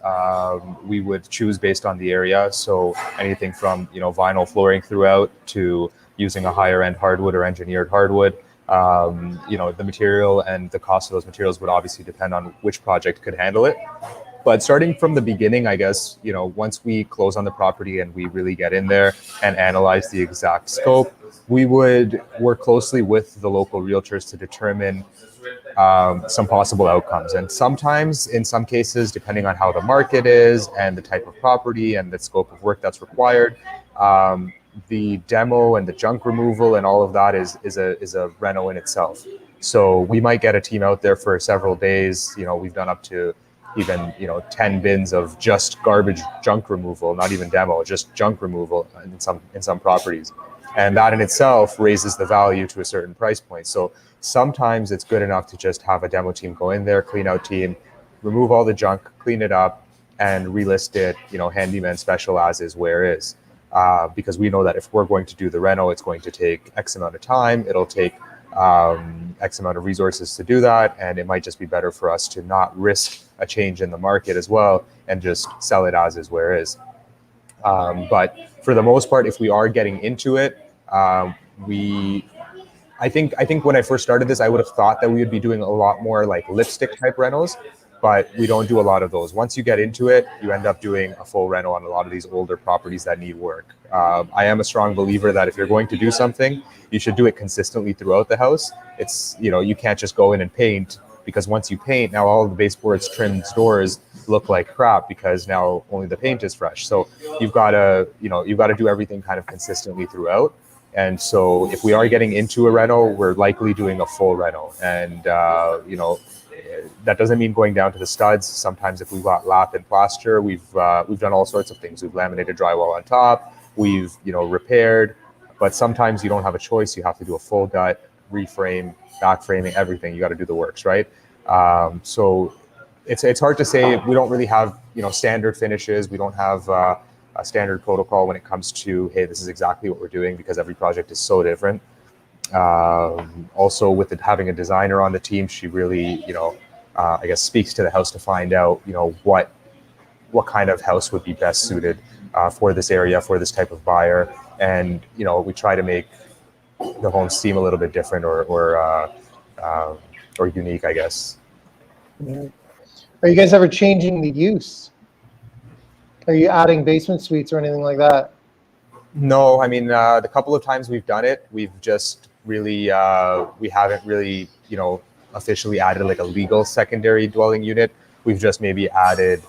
we would choose based on the area. So anything from, vinyl flooring throughout to using a higher end hardwood or engineered hardwood. The material and the cost of those materials would obviously depend on which project could handle it. But starting from the beginning, I guess, once we close on the property and we really get in there and analyze the exact scope, we would work closely with the local realtors to determine some possible outcomes. And sometimes, in some cases, depending on how the market is and the type of property and the scope of work that's required, the demo and the junk removal and all of that is a reno in itself. So we might get a team out there for several days. We've done up to even 10 bins of just garbage junk removal, not even demo, just junk removal in some properties. And that in itself raises the value to a certain price point. So sometimes it's good enough to just have a demo team go in there, clean out team, remove all the junk, clean it up, and relist it, handyman special as is, where is. Because we know that if we're going to do the reno, it's going to take X amount of time. It'll take X amount of resources to do that. And it might just be better for us to not risk a change in the market as well and just sell it as is, where is. But for the most part, if we are getting into it, I think when I first started this, I would have thought that we would be doing a lot more like lipstick type rentals, but we don't do a lot of those. Once you get into it, you end up doing a full rental on a lot of these older properties that need work. I am a strong believer that if you're going to do something, you should do it consistently throughout the house. It's, you can't just go in and paint, because once you paint, now all the baseboards, trims, doors look like crap because now only the paint is fresh. So you've got to do everything kind of consistently throughout. And so if we are getting into a rental, we're likely doing a full rental. And, that doesn't mean going down to the studs. Sometimes if we've got lap and plaster, we've done all sorts of things. We've laminated drywall on top, we've, repaired, but sometimes you don't have a choice. You have to do a full gut, reframe, back framing, everything. You got to do the works, right? So it's hard to say. We don't really have, standard finishes. We don't have a standard protocol when it comes to, hey, this is exactly what we're doing, because every project is so different. Also, with having a designer on the team, she really, I guess, speaks to the house to find out, what kind of house would be best suited for this area, for this type of buyer. And, we try to make the home seem a little bit different or unique, I guess. Yeah. Are you guys ever changing the use? Are you adding basement suites or anything like that? No, I mean, the couple of times we've done it, we've just really, we haven't really, officially added like a legal secondary dwelling unit. We've just maybe added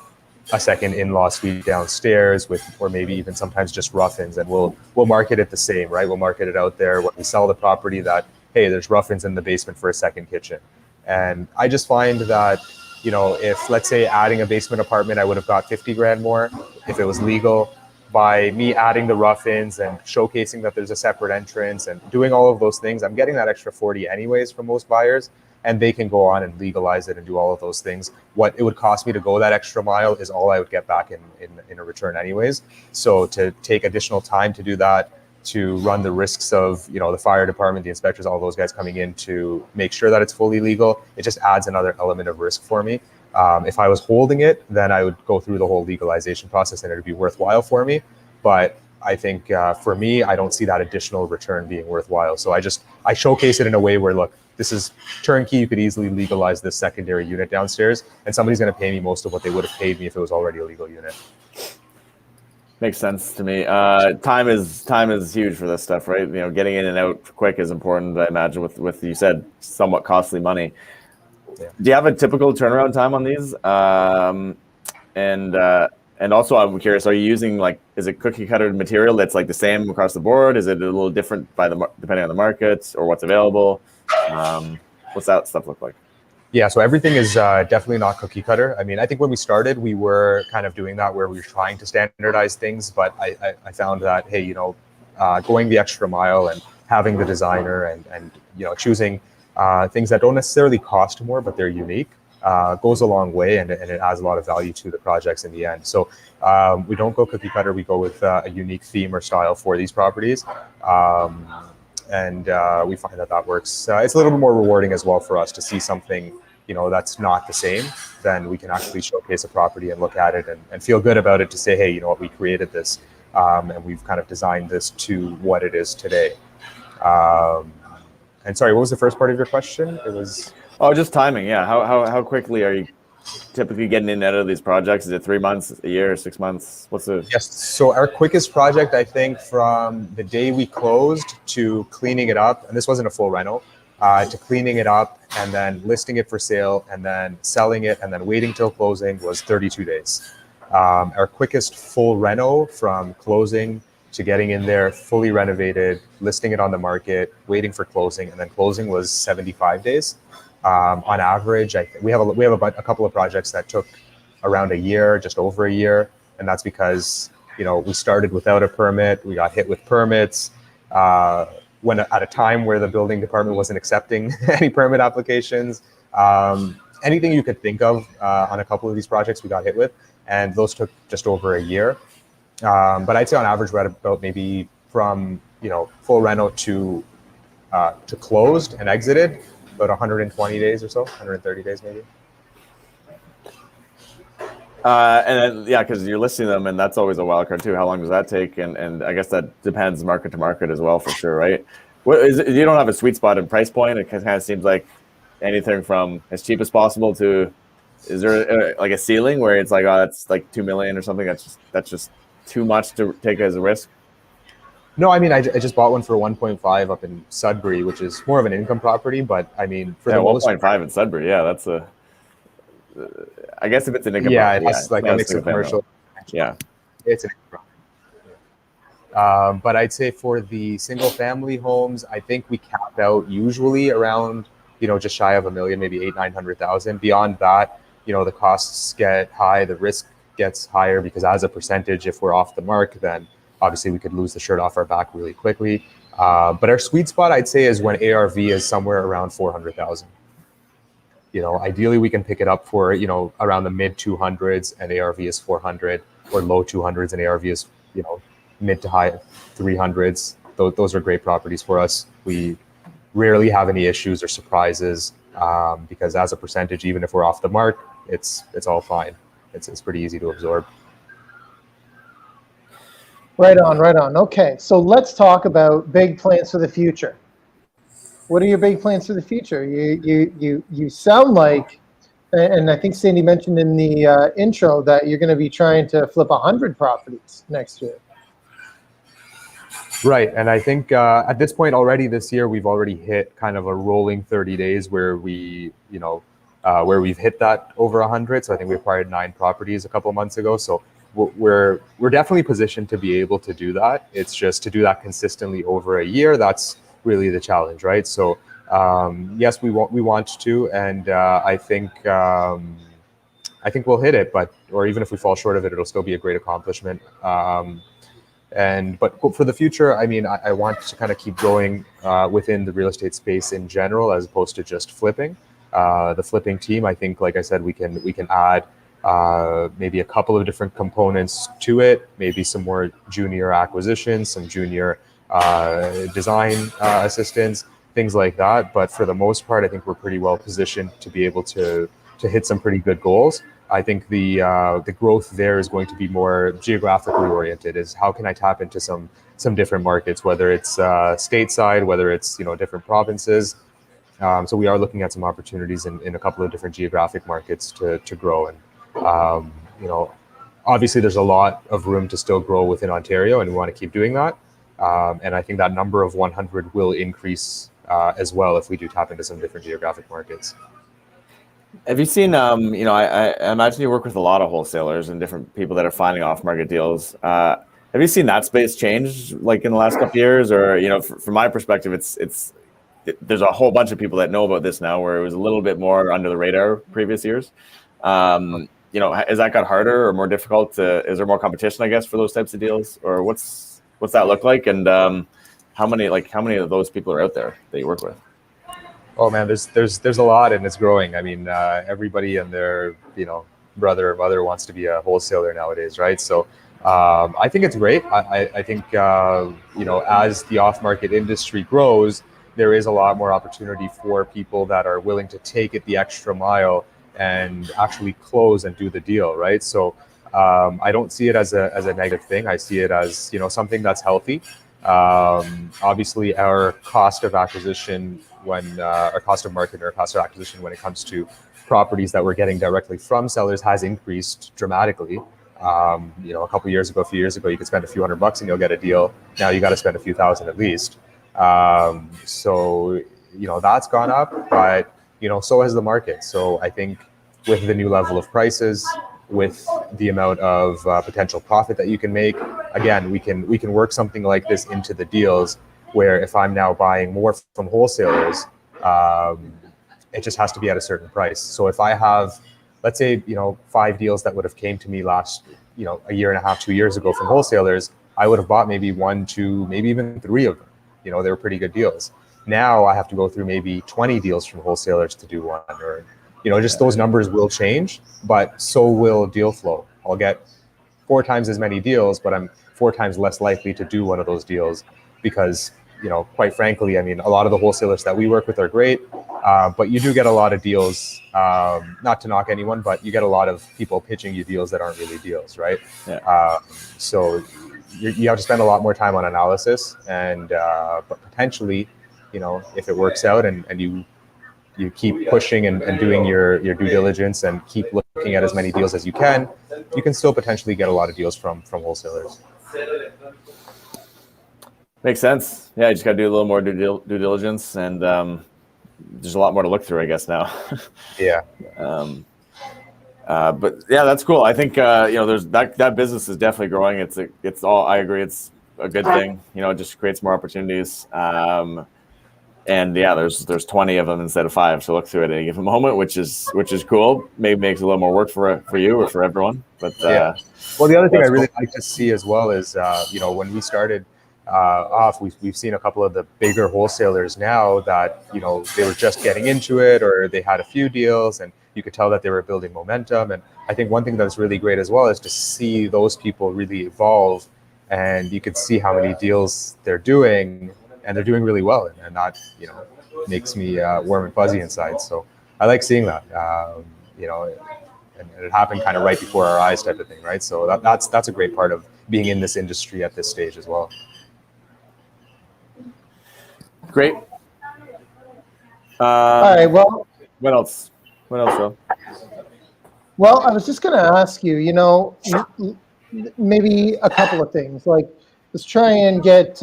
a second in-law suite downstairs or maybe even sometimes just rough-ins, and we'll market it the same, right? We'll market it out there when we sell the property that, hey, there's rough-ins in the basement for a second kitchen. And I just find that, if, let's say, adding a basement apartment, I would have got 50 grand more if it was legal. By me adding the rough-ins and showcasing that there's a separate entrance and doing all of those things, I'm getting that extra 40 anyways from most buyers, and they can go on and legalize it and do all of those things. What it would cost me to go that extra mile is all I would get back in a return anyways. So to take additional time to do that, to run the risks of, the fire department, the inspectors, all those guys coming in to make sure that it's fully legal, it just adds another element of risk for me. If I was holding it, then I would go through the whole legalization process and it would be worthwhile for me. But I think for me, I don't see that additional return being worthwhile. So I showcase it in a way where, look, this is turnkey. You could easily legalize this secondary unit downstairs, and somebody's going to pay me most of what they would have paid me if it was already a legal unit. Makes sense to me. Time is huge for this stuff, right? Getting in and out quick is important. I imagine with you said somewhat costly money. Yeah. Do you have a typical turnaround time on these? And also, I'm curious: are you using is it cookie cutter material that's like the same across the board? Is it a little different depending on the market or what's available? What's that stuff look like? Yeah, so everything is definitely not cookie cutter. I mean, I think when we started, we were kind of doing that where we were trying to standardize things, but I found that, hey, going the extra mile and having the designer and choosing things that don't necessarily cost more, but they're unique, goes a long way, and it adds a lot of value to the projects in the end. So we don't go cookie cutter, we go with a unique theme or style for these properties. And we find that works. It's a little bit more rewarding as well for us to see something, that's not the same. Then we can actually showcase a property and look at it and feel good about it to say, hey, we created this and we've kind of designed this to what it is today. And sorry, what was the first part of your question? It was just timing. Yeah, how quickly are you typically getting in and out of these projects? Is it 3 months, a year, 6 months? What's the? Yes. So our quickest project, I think, from the day we closed to cleaning it up, and this wasn't a full rental, to cleaning it up and then listing it for sale and then selling it and then waiting till closing was 32 days. Our quickest full reno from closing to getting in there, fully renovated, listing it on the market, waiting for closing, and then closing was 75 days. On average, I think we have a couple of projects that took around a year, just over a year, and that's because we started without a permit, we got hit with permits, when at a time where the building department wasn't accepting any permit applications. Anything you could think of on a couple of these projects we got hit with, and those took just over a year. But I'd say on average we're at about maybe from full reno to closed and exited, about 120 days or so, 130 days maybe. And then, yeah, because you're listing them, and that's always a wild card too. How long does that take? And I guess that depends market to market as well, for sure, right? What is it, you don't have a sweet spot in price point. It kind of seems like anything from as cheap as possible to, is there like a ceiling where it's like, oh, that's like 2 million or something? That's just too much to take as a risk. No, I mean, I just bought one for 1.5 up in Sudbury, which is more of an income property. But I mean, for Yeah, the most 1.5 in Sudbury. Yeah, that's a. I guess if it's an income yeah, property, it has like a mix of commercial. Yeah. It's an income property. But I'd say for the single family homes, I think we cap out usually around, just shy of a million, maybe 900,000. Beyond that, the costs get high, the risk gets higher because as a percentage, if we're off the mark, then obviously we could lose the shirt off our back really quickly. But our sweet spot, I'd say, is when ARV is somewhere around 400,000. Ideally we can pick it up for, around the mid 200s and ARV is 400, or low 200s and ARV is, mid to high 300s. Those are great properties for us. We rarely have any issues or surprises because as a percentage, even if we're off the mark, it's all fine. It's pretty easy to absorb. Right on, right on. Okay, so let's talk about big plans for the future. What are your big plans for the future? You sound like, and I think Sandy mentioned in the intro that you're going to be trying to flip 100 properties next year. Right, and I think at this point already this year we've already hit kind of a rolling 30 days where we, where we've hit that over 100. So I think we acquired 9 properties a couple of months ago. So we're definitely positioned to be able to do that. It's just to do that consistently over a year. That's really the challenge, right? So yes, we want to, and I think we'll hit it. Or even if we fall short of it, it'll still be a great accomplishment. But for the future, I mean, I want to kind of keep growing within the real estate space in general, as opposed to just flipping. The flipping team, I think, like I said, we can add maybe a couple of different components to it, maybe some more junior acquisitions, some junior design assistants, things like that. But for the most part, I think we're pretty well positioned to be able to hit some pretty good goals. I think the growth there is going to be more geographically oriented. Is how can I tap into some different markets, whether it's stateside, whether it's different provinces. So we are looking at some opportunities in a couple of different geographic markets to grow. And obviously there's a lot of room to still grow within Ontario, and we want to keep doing that. And I think that number of 100 will increase as well if we do tap into some different geographic markets. Have you seen, I imagine you work with a lot of wholesalers and different people that are finding off-market deals. Have you seen that space change like in the last couple of years? Or, from my perspective, there's a whole bunch of people that know about this now, where it was a little bit more under the radar previous years. Has that got harder or more difficult? Is there more competition, I guess, for those types of deals? Or what's that look like? And how many of those people are out there that you work with? Oh man, there's a lot, and it's growing. I mean, everybody and their brother or mother wants to be a wholesaler nowadays, right? So I think it's great. I think as the off-market industry grows, there is a lot more opportunity for people that are willing to take it the extra mile and actually close and do the deal, right? So I don't see it as a negative thing. I see it as something that's healthy. Obviously, our cost of acquisition our cost of market or cost of acquisition when it comes to properties that we're getting directly from sellers has increased dramatically. A few years ago, you could spend a few $100 and you'll get a deal. Now you got to spend a few thousand at least. So that's gone up, but so has the market. So I think with the new level of prices, with the amount of potential profit that you can make, again, we can work something like this into the deals, where if I'm now buying more from wholesalers, it just has to be at a certain price. So if I have, let's say, 5 deals that would have came to me last, a year and a half, 2 years ago from wholesalers, I would have bought maybe 1, 2, maybe even 3 of them. They were pretty good deals. Now I have to go through maybe 20 deals from wholesalers to do one, or just those numbers will change, but so will deal flow. I'll get 4 times as many deals, but I'm 4 times less likely to do one of those deals because, quite frankly, I mean, a lot of the wholesalers that we work with are great. But you do get a lot of deals, not to knock anyone, but you get a lot of people pitching you deals that aren't really deals, right? Yeah. So you have to spend a lot more time on analysis, and but potentially, if it works out and you keep pushing and doing your due diligence and keep looking at as many deals as you can still potentially get a lot of deals from wholesalers. Makes sense. Yeah, you just got to do a little more due diligence, and there's a lot more to look through, I guess, now. Yeah. But yeah, that's cool. I think there's that business is definitely growing. It's all. I agree. It's a good thing. It just creates more opportunities. And yeah, there's 20 of them instead of 5 to look through at any given moment, which is cool. Maybe makes a little more work for you or for everyone. But yeah. Well, the other thing I really cool. like to see as well is when we started off, we've seen a couple of the bigger wholesalers now that they were just getting into it, or they had a few deals, and you could tell that they were building momentum. And I think one thing that's really great as well is to see those people really evolve, and you could see how many deals they're doing, and they're doing really well, and that makes me warm and fuzzy inside. So I like seeing that, and it happened kind of right before our eyes, type of thing, right? So that's a great part of being in this industry at this stage as well. Great. All right. Well, what else, Phil? Well, I was just going to ask you, maybe a couple of things. Like, let's try and get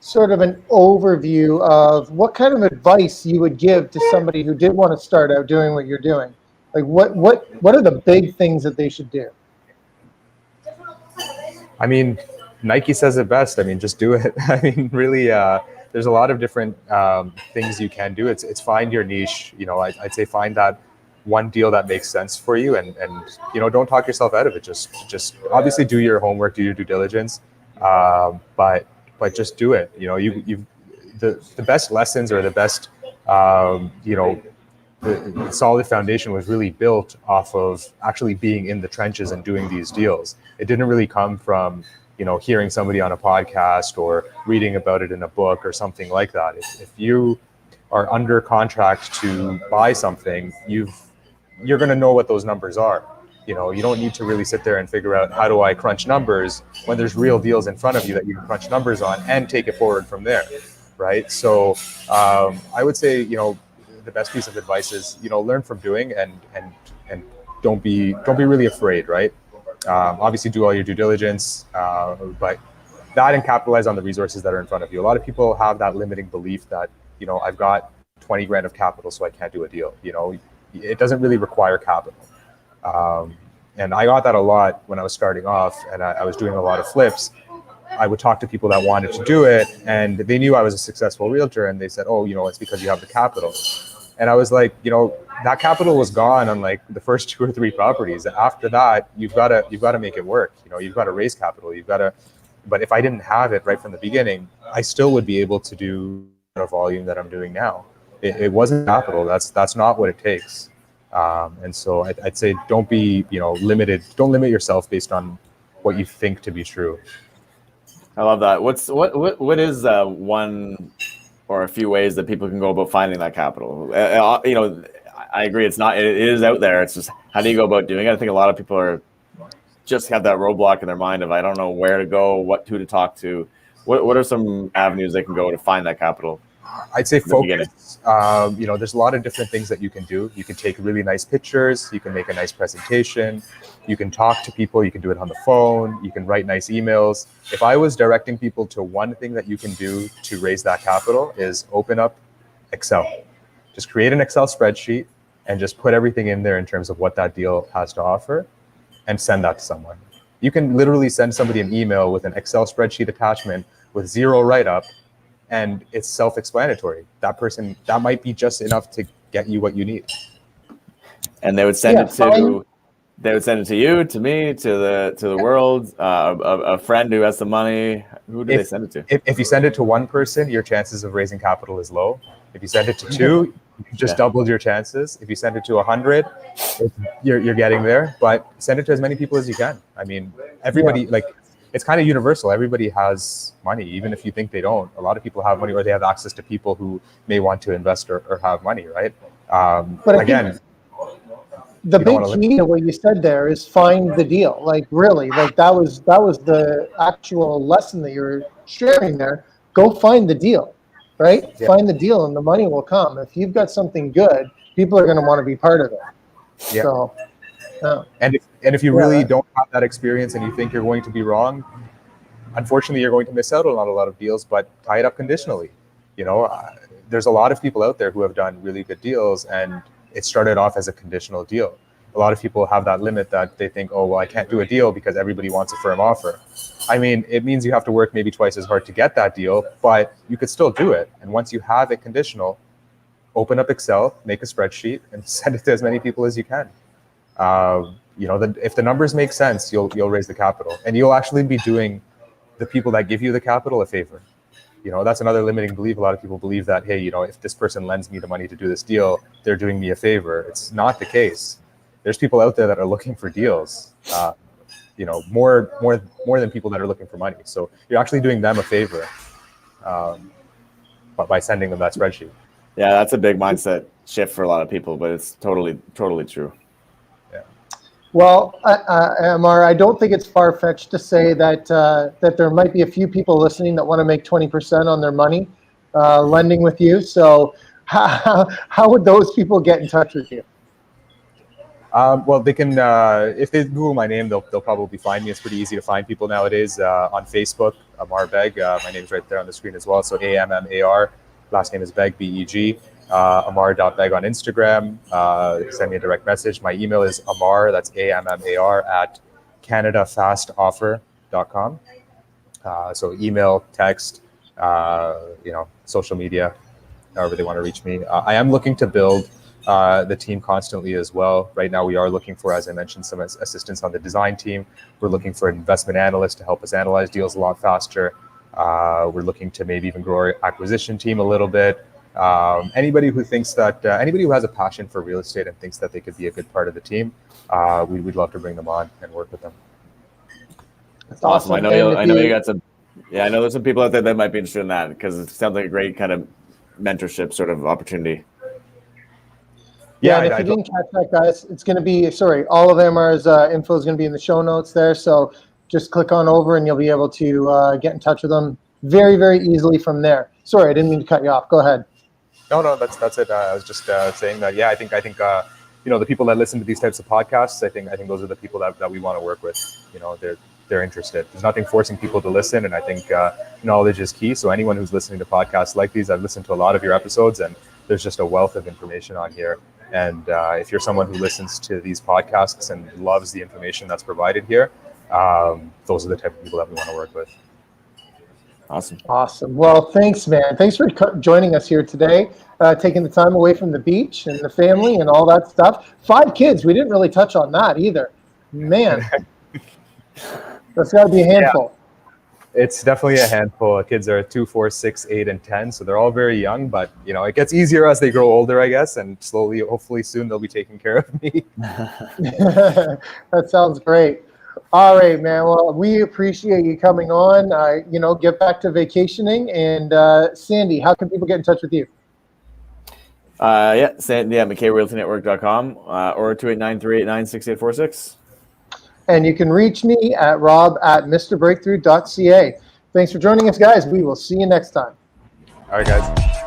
sort of an overview of what kind of advice you would give to somebody who did want to start out doing what you're doing. Like, what are the big things that they should do? I mean, Nike says it best. I mean, just do it. I mean, really, there's a lot of different things you can do. It's find your niche. I'd say find that one deal that makes sense for you, and don't talk yourself out of it. Just obviously do your homework, do your due diligence, but just do it. The best lessons, or the best the solid foundation was really built off of actually being in the trenches and doing these deals. It didn't really come from hearing somebody on a podcast or reading about it in a book or something like that. If you are under contract to buy something, you're going to know what those numbers are. You don't need to really sit there and figure out, how do I crunch numbers, when there's real deals in front of you that you can crunch numbers on and take it forward from there, right? So I would say, the best piece of advice is, learn from doing, and don't be really afraid, right? Obviously do all your due diligence, but that, and capitalize on the resources that are in front of you. A lot of people have that limiting belief that, I've got 20 grand of capital, so I can't do a deal. It doesn't really require capital. And I got that a lot when I was starting off, and I was doing a lot of flips. I would talk to people that wanted to do it, and they knew I was a successful realtor, and they said, oh, it's because you have the capital. And I was like, that capital was gone on like the first 2 or 3 properties. After that, you've got to make it work. You've got to raise capital. But if I didn't have it right from the beginning, I still would be able to do the volume that I'm doing now. It wasn't capital. That's not what it takes. And so I'd say don't be, limited. Don't limit yourself based on what you think to be true. I love that. What is one or a few ways that people can go about finding that capital? I agree. It is out there. It's just, how do you go about doing it? I think a lot of people just have that roadblock in their mind of, I don't know where to go, who to talk to. What are some avenues they can go to find that capital? I'd say focus. There's a lot of different things that you can do. You can take really nice pictures. You can make a nice presentation. You can talk to people. You can do it on the phone. You can write nice emails. If I was directing people to one thing that you can do to raise that capital, is open up Excel. Just create an Excel spreadsheet and just put everything in there in terms of what that deal has to offer, and send that to someone. You can literally send somebody an email with an Excel spreadsheet attachment with 0 write-up, and it's self-explanatory. That might be just enough to get you what you need. And they would send it to you, to me, to the world, a friend who has the money. Who do they send it to? If you send it to one person, your chances of raising capital is low. If you send it to 2, you just doubled your chances. If you send it to 100, you're getting there. But send it to as many people as you can. I mean, everybody, like, it's kind of universal. Everybody has money, even if you think they don't. A lot of people have money, or they have access to people who may want to invest or have money, right? But Again, the big key to what you said there is find the deal. Like really, like that was the actual lesson that you're sharing there. Go find the deal, right? Yeah. Find the deal, and the money will come. If you've got something good, people are going to want to be part of it. Yeah. So, and if you really don't have that experience and you think you're going to be wrong, unfortunately, you're going to miss out on a lot of deals. But tie it up conditionally. You know, there's a lot of people out there who have done really good deals, and it started off as a conditional deal. A lot of people have that limit that they think, oh, well, I can't do a deal because everybody wants a firm offer. I mean, it means you have to work maybe twice as hard to get that deal, but you could still do it. And once you have it conditional, open up Excel, make a spreadsheet, and send it to as many people as you can. You know, if the numbers make sense, you'll raise the capital, and you'll actually be doing the people that give you the capital a favor. You know, that's another limiting belief. A lot of people believe that, hey, you know, if this person lends me the money to do this deal, they're doing me a favor. It's not the case. There's people out there that are looking for deals, you know, more than people that are looking for money. So you're actually doing them a favor by sending them that spreadsheet. Yeah, that's a big mindset shift for a lot of people, but it's totally true. Yeah. Well, Ammar, I don't think it's far-fetched to say that that there might be a few people listening that want to make 20% on their money lending with you. So how would those people get in touch with you? Well, they can, if they Google my name, they'll probably find me. It's pretty easy to find people nowadays on Facebook. Ammar Beg. My name's right there on the screen as well. So Ammar. Last name is Beg, Beg. Ammar.beg on Instagram. Send me a direct message. My email is Ammar, that's Ammar, at CanadaFastOffer.com. So email, text, you know, social media, however they want to reach me. I am looking to build the team constantly as well. Right now, we are looking for, as I mentioned, some assistance on the design team. We're looking for an investment analyst to help us analyze deals a lot faster. We're looking to maybe even grow our acquisition team a little bit. Anybody who thinks that, anybody who has a passion for real estate and thinks that they could be a good part of the team, we'd love to bring them on and work with them. That's awesome. I know you got some. Yeah, I know there's some people out there that might be interested in that because it sounds like a great kind of mentorship sort of opportunity. Yeah, and if you didn't catch that, guys, it's going to be, all of Ammar's info is going to be in the show notes there. So just click on over and you'll be able to get in touch with them very, very easily from there. Sorry, I didn't mean to cut you off. Go ahead. No, that's it. I was just saying that, yeah, I think you know, the people that listen to these types of podcasts, I think those are the people that we want to work with. You know, they're interested. There's nothing forcing people to listen, and I think knowledge is key. So anyone who's listening to podcasts like these, I've listened to a lot of your episodes, and there's just a wealth of information on here. And if you're someone who listens to these podcasts and loves the information that's provided here, those are the type of people that we want to work with. Awesome. Well, thanks, man. Thanks for joining us here today, taking the time away from the beach and the family and all that stuff. 5 kids. We didn't really touch on that either. Man, that's got to be a handful. Yeah. It's definitely a handful. Kids are 2, 4, 6, 8, and 10. So they're all very young, but you know, it gets easier as they grow older, I guess. And slowly, hopefully soon they'll be taking care of me. That sounds great. All right, man. Well, we appreciate you coming on. You know, get back to vacationing. And Sandy, how can people get in touch with you? McKayRealtyNetwork.com or 289-389-6846. And you can reach me at rob@mrbreakthrough.ca. Thanks for joining us, guys. We will see you next time. All right, guys.